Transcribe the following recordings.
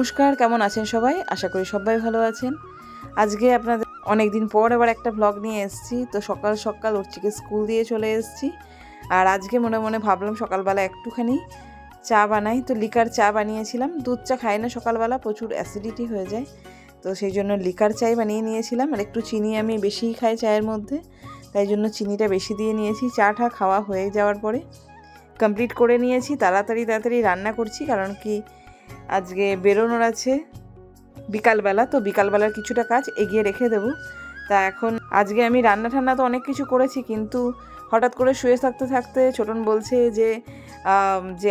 নমস্কার, কেমন আছেন সবাই? আশা করি সবাই ভালো আছেন। আজকে আপনাদের অনেক দিন পর আবার একটা ব্লগ নিয়ে এসেছি। তো সকাল সকাল অর্চিকে স্কুল দিয়ে চলে এসেছি। আর আজকে মনে মনে ভাবলাম সকালবেলা একটুখানি চা বানাই। তো লিকার চা বানিয়েছিলাম। দুধ চা খাই না সকালবেলা, প্রচুর অ্যাসিডিটি হয়ে যায়। তো সেই জন্য লিকার চাই বানিয়ে নিয়েছিলাম। আর একটু চিনি আমি বেশিই খাই চায়ের মধ্যে, তাই জন্য চিনিটা বেশি দিয়ে নিয়েছি। চাটা খাওয়া হয়ে যাওয়ার পরে কমপ্লিট করে নিয়েছি। তাড়াতাড়ি রান্না করছি, কারণ কি আজকে বেরোনোর আছে বিকালবেলা। তো বিকালবেলার কিছুটা কাজ এগিয়ে রেখে দেবো। তা এখন আজকে আমি রান্না ঠান্না তো অনেক কিছু করেছি, কিন্তু হঠাৎ করে শুয়ে থাকতে থাকতে ছোটন বলছে যে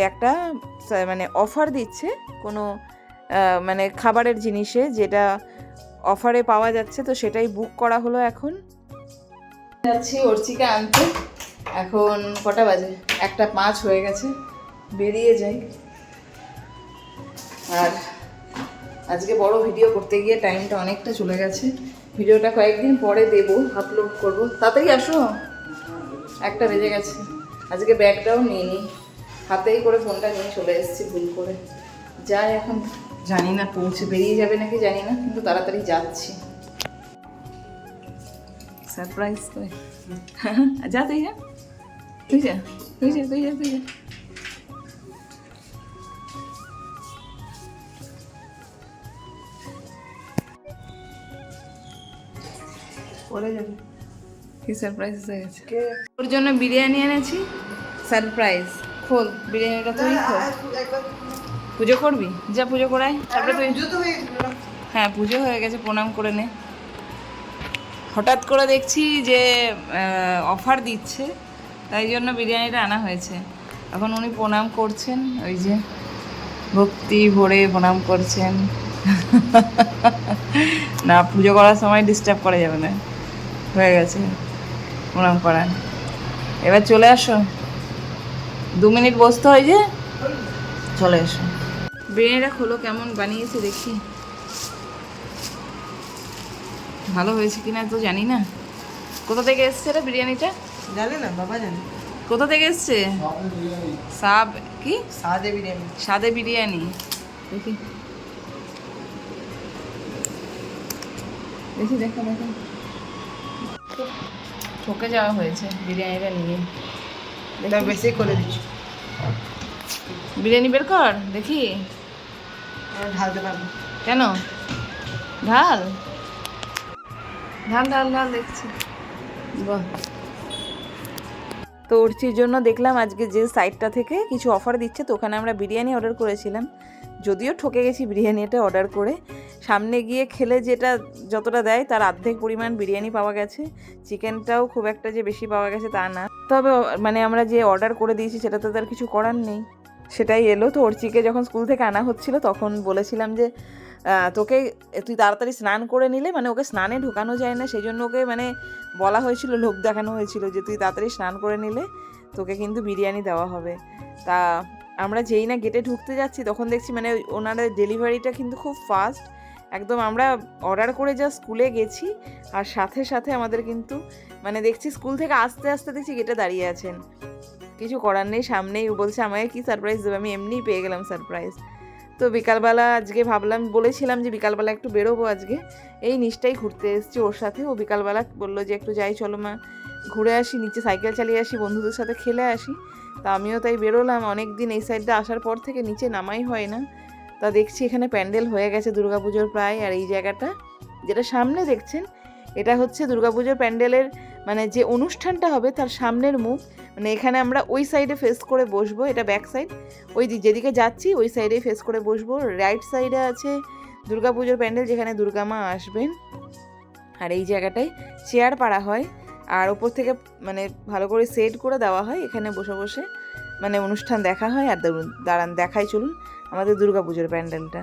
একটা মানে অফার দিচ্ছে কোনো মানে খাবারের জিনিসে, যেটা অফারে পাওয়া যাচ্ছে। তো সেটাই বুক করা হলো। এখন যাচ্ছি অর্চিকে আনতে। এখন কটা বাজে? 1:05 হয়ে গেছে। বেরিয়ে যাই। আর আজকে বড় ভিডিও করতে গিয়ে টাইমটা অনেকটা চলে গেছে। ভিডিওটা কয়েকদিন পরে দেবো, আপলোড করবো। তাড়াতাড়ি আসো, 1টা বেজে গেছে। আজকে ব্যাগটাও নিয়ে নিই, হাতেই করে ফোনটা নিয়ে চলে এসেছি ভুল করে। যাই, এখন জানি না পৌঁছে বেরিয়ে যাবে নাকি জানি না, কিন্তু তাড়াতাড়ি যাচ্ছি। সারপ্রাইজ তো। যা তুই যা তুই যা তুই যা তুই যা তুই যা পরে যাবে। কি সারপ্রাইজ হয়ে গেছে। ওর জন্য বিরিয়ানি এনেছি, সারপ্রাইজ। খোল বিরিয়ানিটা, তুই খোল। পুজো করবি? যা পুজো করাই, তারপরে তুই। হ্যাঁ, পুজো হয়ে গেছে, প্রণাম করে নে। হঠাৎ করে দেখছি যে অফার দিচ্ছে, তাই জন্য বিরিয়ানিটা আনা হয়েছে। এখন উনি প্রণাম করছেন, ওই যে ভক্তি ভরে প্রণাম করছেন। না, পুজো করার সময় ডিস্টার্ব করা যাবে না। হয়ে গেছে প্রণাম করা। এবার চলে আসো, 2 মিনিট বসতে হয় যে, চলে এসো। বিরিয়ানিটা খোলো, কেমন বানিয়েছে দেখি। ভালো হয়েছে কিনা তো জানি না। কোথা থেকে এসছে রে বিরিয়ানিটা? জানে না, বাবা জানে। কোথা থেকে এসছে? সাব কি? সাদে বিরিয়ানি। সাদে বিরিয়ানি। দেখি দেখি, দেখো দেখো, ঠকে যাওয়া হয়েছে বিরিয়ানিটা নিয়ে। এটা বেশি করে দিচ্ছি। বিরিয়ানি বের কর দেখি। ঢালতে পারবো কেন? ঢাল ঢাল ঢাল ঢাল, দেখছি। বাহ। তো অর্চির জন্য দেখলাম আজকে যে সাইটটা থেকে কিছু অফার দিচ্ছে, তো ওখানে আমরা বিরিয়ানি অর্ডার করেছিলাম। যদিও ঠকে গেছি বিরিয়ানিটা অর্ডার করে। সামনে গিয়ে খেলে যেটা যতটা দেয় তার অর্ধেক পরিমাণ বিরিয়ানি পাওয়া গেছে। চিকেনটাও খুব একটা যে বেশি পাওয়া গেছে তা না, তবে মানে আমরা যে অর্ডার করে দিয়েছি সেটা তো তার কিছু করার নেই, সেটাই এলো। তো অর্চিকে যখন স্কুল থেকে আনা হচ্ছিল তখন বলেছিলাম যে তুই তাড়াতাড়ি স্নান করে নিলে, মানে ওকে স্নানে ঢোকানো যায় না, সেই জন্য ওকে মানে বলা হয়েছিল, লোভ দেখানো হয়েছিল যে তুই তাড়াতাড়ি স্নান করে নিলে তোকে কিন্তু বিরিয়ানি দেওয়া হবে। তা আমরা যেই না গেটে ঢুকতে যাচ্ছি তখন দেখছি মানে ওনাদের ডেলিভারিটা কিন্তু খুব ফাস্ট একদম। আমরা অর্ডার করে যা স্কুলে গেছি, আর সাথে সাথে আমাদের কিন্তু মানে দেখছি স্কুল থেকে আস্তে আস্তে দেখছি গেটে দাঁড়িয়ে আছেন। কিছু করার নেই, সামনেই বলছে আমাকে কি সারপ্রাইজ দেবে, আমি এমনিই পেয়ে গেলাম সারপ্রাইজ। তো বিকালবেলা আজকে ভাবলাম, বলেছিলাম যে বিকালবেলা একটু বেরোবো আজকে, এই নিচটাই ঘুরতে এসেছি ওর সাথে। ও বিকালবেলা বললো যে একটু যাই, চলো মা ঘুরে আসি, নিচে সাইকেল চালিয়ে আসি, বন্ধুদের সাথে খেলে আসি। তা আমিও তাই বেরোলাম। অনেক দিন এই সাইডটা আসার পর থেকে নিচে নামাই হয় না। তা দেখছি এখানে প্যান্ডেল হয়ে গেছে দুর্গাপুজোর প্রায়। আর এই জায়গাটা যেটা সামনে দেখছেন, এটা হচ্ছে দুর্গাপুজোর প্যান্ডেলের মানে যে অনুষ্ঠানটা হবে তার সামনের মুখ। মানে এখানে আমরা ওই সাইডে ফেস করে বসবো, এটা ব্যাক সাইড। ওই যেদিকে যাচ্ছি ওই সাইডেই ফেস করে বসবো। রাইট সাইডে আছে দুর্গাপুজোর প্যান্ডেল, যেখানে দুর্গা মা আসবেন। আর এই জায়গাটায় চেয়ার পাড়া হয়, আর ওপর থেকে মানে ভালো করে সেট করে দেওয়া হয়। এখানে বসে বসে মানে অনুষ্ঠান দেখা হয়। আর দাঁড়ান দেখাই, চলুন আমাদের দুর্গাপুজোর প্যান্ডেলটা।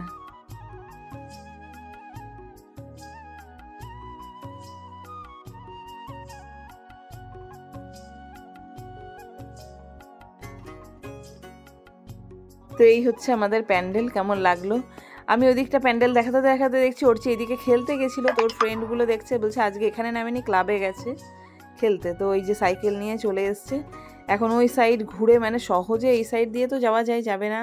তো এই হচ্ছে আমাদের প্যান্ডেল। কেমন লাগলো? আমি ওদিকটা প্যান্ডেল দেখাতে দেখাতে দেখছি ওরচি এদিকে খেলতে গেছিলো, তোর ফ্রেন্ডগুলো দেখছে, বলছে আজকে এখানে নামেনি, ক্লাবে গেছে খেলতে। তো ওই যে সাইকেল নিয়ে চলে এসছে এখন ওই সাইড ঘুরে, মানে সহজে এই সাইড দিয়ে তো যাওয়া যাবে না,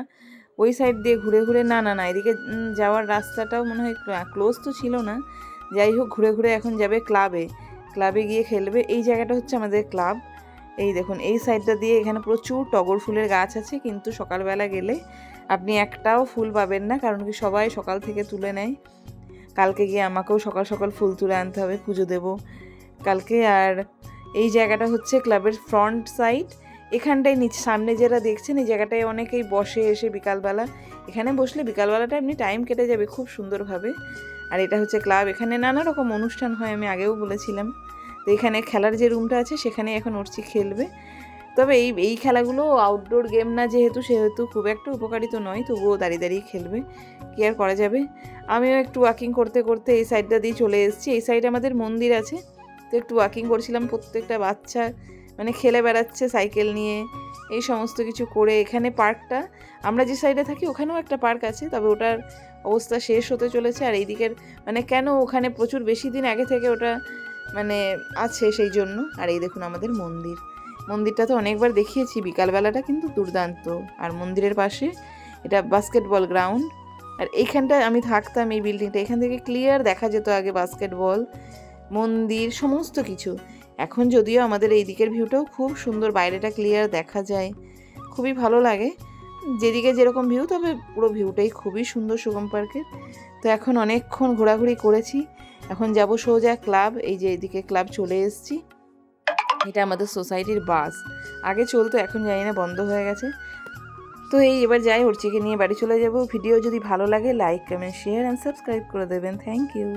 ওই সাইড দিয়ে ঘুরে ঘুরে না না না এদিকে যাওয়ার রাস্তাটাও মনে হয় ক্লোজ তো ছিল না। যাই হোক ঘুরে ঘুরে এখন যাবে ক্লাবে গিয়ে খেলবে। এই জায়গাটা হচ্ছে আমাদের ক্লাব। এই দেখুন এই সাইডটা দিয়ে এখানে প্রচুর টগর ফুলের গাছ আছে, কিন্তু সকালবেলা গেলে আপনি একটাও ফুল পাবেন না, কারণ কি সবাই সকাল থেকে তুলে নেয়। কালকে গিয়ে আমাকেও সকাল সকাল ফুল তুলে আনতে হবে, পুজো দেব কালকে। আর এই জায়গাটা হচ্ছে ক্লাবের ফ্রন্ট সাইড। এখানটায় নিচে সামনে যেটা দেখছেন এই জায়গাটায় অনেকেই বসে এসে বিকালবেলা, এখানে বসলে বিকালবেলাটা এমনি টাইম কেটে যাবে খুব সুন্দরভাবে। আর এটা হচ্ছে ক্লাব, এখানে নানা রকম অনুষ্ঠান হয়, আমি আগেও বলেছিলাম। তো এখানে খেলার যে রুমটা আছে সেখানে এখন উঠছি খেলবে। তবে এই খেলাগুলো আউটডোর গেম না সেহেতু খুব একটা উপকারিত নয়, তবুও দাঁড়িয়ে দাঁড়িয়ে খেলবে, কি আর করা যাবে। আমিও একটু ওয়াকিং করতে করতে এই সাইডটা দিয়ে চলে এসেছি। এই সাইডে আমাদের মন্দির আছে, তো একটু ওয়াকিং করছিলাম। প্রত্যেকটা বাচ্চা মানে খেলে বেড়াচ্ছে সাইকেল নিয়ে, এই সমস্ত কিছু করে। এখানে পার্কটা, আমরা যে সাইডে থাকি ওখানেও একটা পার্ক আছে, তবে ওটার অবস্থা শেষ হতে চলেছে। আর এই দিকের মানে কেন ওখানে প্রচুর বেশি দিন আগে থেকে ওটা মানে আছে সেই জন্য। আর এই দেখুন আমাদের মন্দিরটা তো অনেকবার দেখিয়েছি, বিকালবেলাটা কিন্তু দুর্দান্ত। আর মন্দিরের পাশে এটা বাস্কেটবল গ্রাউন্ড। আর এইখানটায় আমি থাকতাম, এই বিল্ডিংটা, এখান থেকে ক্লিয়ার দেখা যেত আগে বাস্কেটবল, মন্দির, সমস্ত কিছু। এখন যদিও আমাদের এই দিকের ভিউটাও খুব সুন্দর, বাইরেটা ক্লিয়ার দেখা যায়, খুবই ভালো লাগে। যেদিকে যেরকম ভিউ, তবে পুরো ভিউটাই খুবই সুন্দর সুগম পার্কের। তো এখন অনেকক্ষণ ঘোরাঘুরি করেছি, এখন যাব সোজা ক্লাব। এই যে এদিকে ক্লাব চলে এসেছি। এটা আমাদের সোসাইটির বাস, আগে চলতো, এখন জানি না বন্ধ হয়ে গেছে। তো এবার যাই, অর্চিকে নিয়ে বাড়ি চলে যাব। ভিডিও যদি ভালো লাগে like comment share and subscribe করে দেবেন। Thank you.